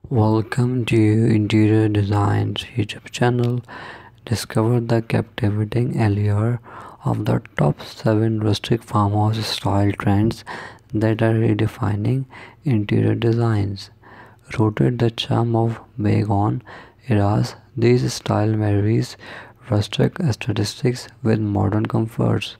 Welcome to Interior Design's YouTube channel. Discover the captivating allure of the top 7 rustic farmhouse style trends that are redefining interior designs. Rooted the charm of bygone eras, this style marries rustic aesthetics with modern comforts,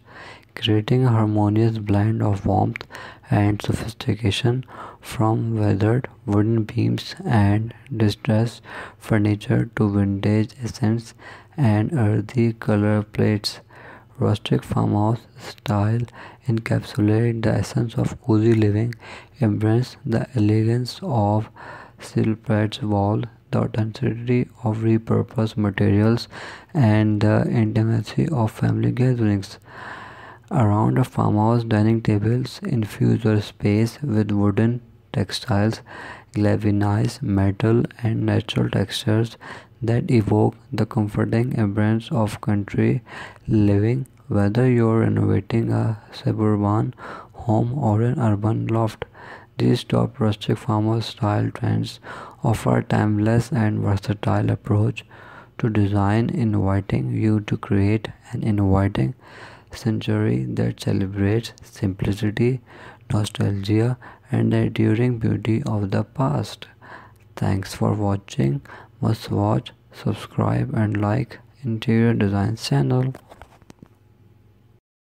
creating a harmonious blend of warmth and sophistication. From weathered wooden beams and distressed furniture to vintage accents and earthy color plates, rustic farmhouse style encapsulates the essence of cozy living, embrace the elegance of silhouetted walls, the authenticity of repurposed materials, and the intimacy of family gatherings. Around a farmhouse dining tables infuse your space with wooden textiles, galvanized metal, and natural textures that evoke the comforting ambience of country living. Whether you're renovating a suburban home or an urban loft, these top rustic farmhouse style trends offer a timeless and versatile approach to design, inviting you to create an inviting century that celebrates simplicity, nostalgia, and the enduring beauty of the past. Thanks for watching. Must watch, subscribe, and like Interior Design channel.